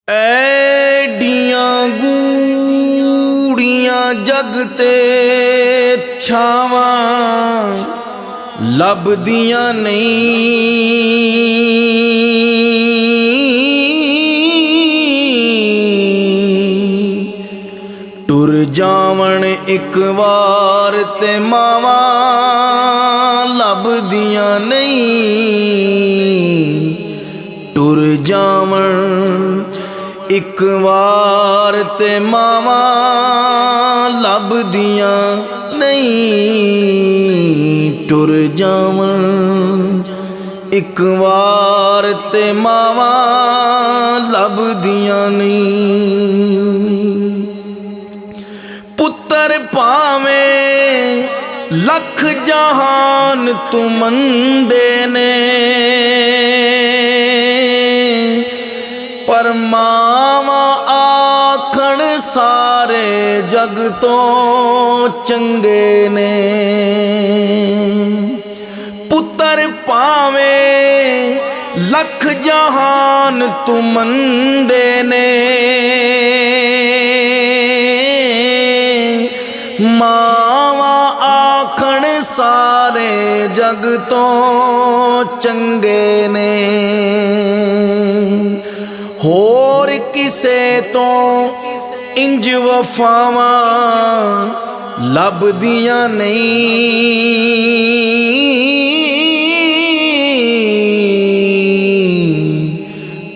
ਐਡੀਆਂ ਗੂੜੀਆਂ ਜਗ ਤੇ ਛਾਵਾਂ ਲੱਭਦੀਆਂ ਨਹੀਂ। ਟੁਰ ਜਾਵਣ ਇੱਕ ਵਾਰ ਤੇ ਮਾਵਾਂ ਲੱਭਦੀਆਂ ਨਹੀਂ। ਟੁਰ ਜਾਵਣ ਇੱਕ ਵਾਰ ਤੇ ਮਾਵਾਂ ਲੱਭਦੀਆਂ ਨਹੀਂ। ਟੁਰ ਜਾਵਣ ਇੱਕ ਵਾਰ ਤੇ ਮਾਵਾਂ ਲੱਭਦੀਆਂ ਨਹੀਂ। ਪੁੱਤਰ ਭਾਵੇਂ ਲੱਖ ਜਹਾਨ ਤੁਮੰਦੇ ਨੇ, ਪਰ ਮਾਵਾਂ ਆਖਣ ਸਾਰੇ ਜਗ ਤੋਂ ਚੰਗੇ ਨੇ। ਪੁੱਤਰ ਭਾਵੇਂ ਲੱਖ ਜਹਾਨ ਤੁਮੰਦੇ ਨੇ, ਮਾਵਾਂ ਆਖਣ ਸਾਰੇ ਜਗ ਤੋਂ ਚੰਗੇ ਨੇ। ਹੋਰ ਕਿਸੇ ਤੋਂ ਇੰਜ ਵਫਾਵਾਂ ਲੱਭਦੀਆਂ ਨਹੀਂ।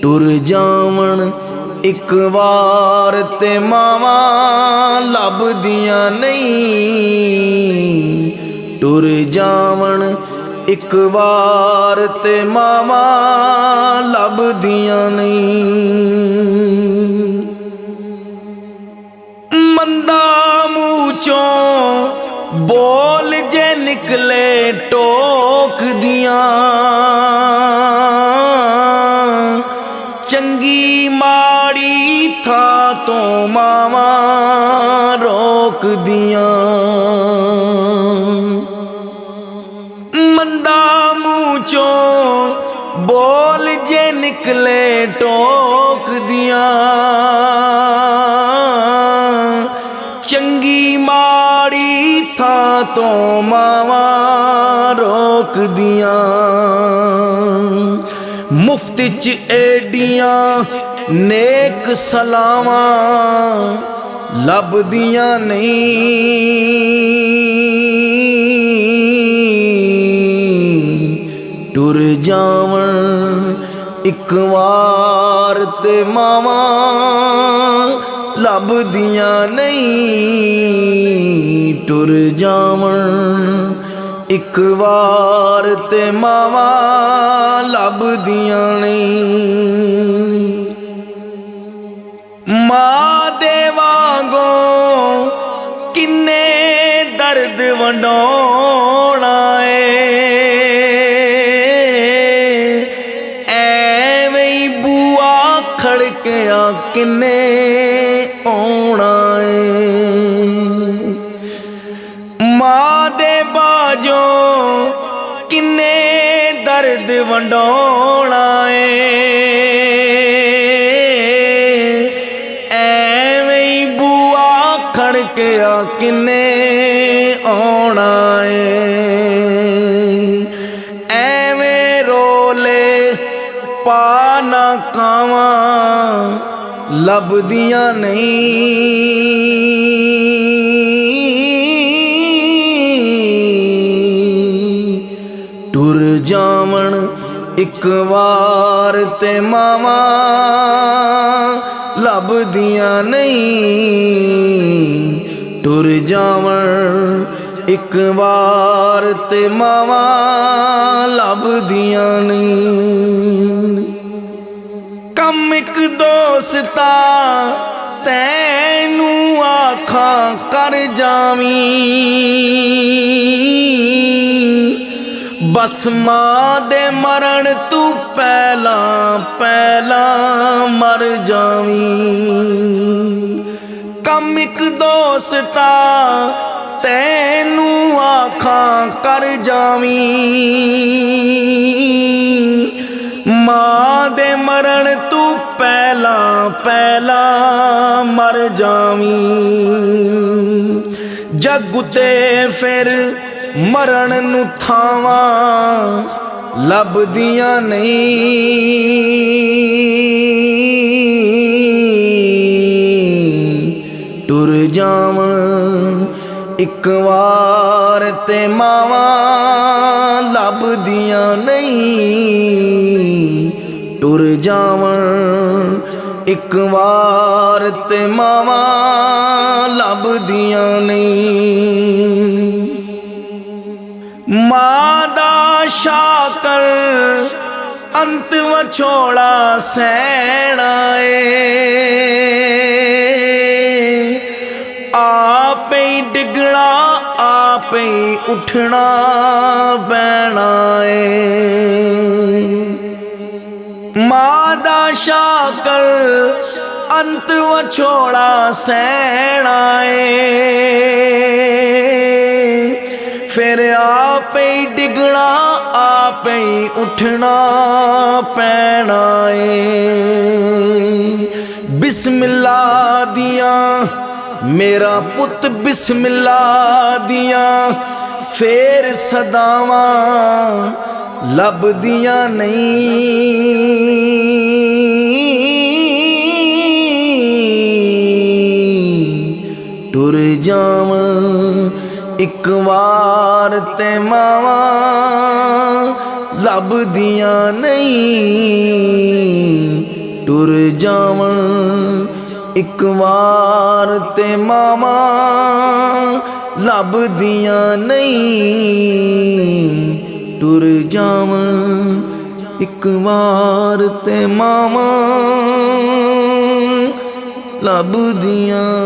ਟੁਰ ਜਾਵਣ ਇੱਕ ਵਾਰ ਤੇ ਮਾਵਾਂ ਲੱਭਦੀਆਂ ਨਹੀਂ। ਟੁਰ ਜਾਵਣ ਇੱਕ ਵਾਰ ਤੇ ਮਾਵਾਂ ਲੱਭਦੀਆਂ ਨਹੀਂ। ਮੰਦਾ ਮੂੰਹ ਚੋਂ ਬੋਲ ਜੇ ਨਿਕਲੇ ਟੋਕਦੀਆਂ, ਚੰਗੀ ਮਾੜੀ ਥਾਂ ਤੋਂ ਮਾਵਾਂ ਰੋਕਦੀਆਂ। ਮੰਦਾ ਮੂੰਹ ਚੋਂ ਬੋਲ ਜੇ ਨਿਕਲੇ ਟੋਕਦੀਆਂ, ਚੰਗੀ ਮਾੜੀ ਥਾਂ ਤੋਂ ਮਾਵਾਂ ਰੋਕਦੀਆਂ। ਮੁਫਤ 'ਚ ਏਡੀਆਂ ਨੇਕ ਸਲਾਵਾਂ ਲੱਭਦੀਆਂ ਨਹੀਂ। ਟੁਰ ਜਾਵਣ ਇੱਕ ਵਾਰ ਤੇ ਮਾਵਾਂ ਲੱਭਦੀਆਂ ਨਹੀਂ। ਟੁਰ ਜਾਵਣ ਇੱਕ ਵਾਰ ਤੇ ਮਾਵਾਂ ਲੱਭਦੀਆਂ ਨਹੀਂ। ਮਾਂ ਦੇ ਵਾਂਗੋਂ ਕਿੰਨੇ ਦਰਦ ਵੰਡਾਉਣਾ ਏ, ਐਵੇਂ ਹੀ ਬੂਆ ਖੜਕਿਆ ਕਿੰਨੇ ਆਉਣਾ ਏ। ਮਾਂ ਦੇ ਬਾਝੋਂ ਕਿੰਨੇ ਦਰਦ ਵੰਡਾਉਣਾ ਏ, ਐਵੇਂ ਹੀ ਬੂਆ ਖੜਕਿਆ ਕਿੰਨੇ ਆਉਣਾ ਏ। ਐਵੇਂ ਰੋਲੇ ਪਾ ਨਾ ਕਾਵਾਂ ਲੱਭਦੀਆਂ ਨਹੀਂ। ਟੁਰ ਜਾਵਣ ਇੱਕ ਵਾਰ ਤੇ ਮਾਵਾਂ ਲੱਭਦੀਆਂ ਨਹੀਂ। ਟੁਰ ਜਾਵਣ ਇੱਕ ਵਾਰ ਤੇ ਮਾਵਾਂ ਲੱਭਦੀਆਂ ਨਹੀਂ। ਕੰਮ ਇੱਕ ਦੋਸਤਾ ਤੈਨੂੰ ਆਖਾਂ ਕਰ ਜਾਵੀਂ, ਬਸ ਮਾਂ ਦੇ ਮਰਨ ਤੂੰ ਪਹਿਲਾਂ ਪਹਿਲਾਂ ਮਰ ਜਾਵੀਂ। ਕੰਮ ਇੱਕ ਦੋਸਤਾ ਤੈਨੂੰ ਆਖਾਂ ਕਰ ਜਾਵੀਂ, ਮਾਂ ਦੇ ਮਰਨ ਤੂੰ ਪਹਿਲਾਂ ਪਹਿਲਾਂ ਮਰ ਜਾਵੀਂ। ਜੱਗ ਉਤੇ ਫਿਰ ਮਰਨ ਨੂੰ ਥਾਵਾਂ ਲੱਭਦੀਆਂ ਨਹੀਂ। ਟੁਰ ਜਾਵਾਂ ਇੱਕ ਵਾਰ ਤੇ ਮਾਵਾਂ ਲੱਭਦੀਆਂ ਨਹੀਂ। ਟੁਰ ਜਾਵਾਂ ਇੱਕ ਵਾਰ ਤੇ ਮਾਵਾਂ ਲੱਭਦੀਆਂ ਨਹੀਂ। ਮਾਂ ਦਾ ਸ਼ਾਕਰ ਅੰਤ ਵਿਛੋੜਾ ਸਹਿਣਾ ਏ। ਆਪੇ ਡਿੱਗਣਾ ਆਪੇ ਉੱਠਣਾ ਪੈਣਾ ਏ। ਮਾਂ ਦਾ ਸ਼ਾਕਰ ਅੰਤ ਵਿਛੋੜਾ ਸਹਿਣਾ ਏ। ਫਿਰ ਆਪੇ ਡਿੱਗਣਾ ਆਪੇ ਉੱਠਣਾ ਪੈਣਾ ਏ। ਬਿਸਮਿल्ला ਦੀਆਂ ਮੇਰਾ ਪੁੱਤ ਬਿਸਮਿल्ला ਦੀਆਂ ਫੇਰ ਸਦਾਵਾਂ ਲੱਭਦੀਆਂ ਨਹੀਂ। ਟੁਰ ਜਾਵਾਂ ਇੱਕ ਵਾਰ ਤੇ ਮਾਵਾਂ ਲੱਭਦੀਆਂ ਨਹੀਂ। ਟੁਰ ਜਾਵਾਂ ਇੱਕ ਵਾਰ ਤੇ ਮਾਵਾਂ ਲੱਭਦੀਆਂ ਨਹੀਂ। ਟੁਰ ਜਾਵਾਂ ਇੱਕ ਵਾਰ ਤੇ ਮਾਵਾਂ ਲੱਭਦੀਆਂ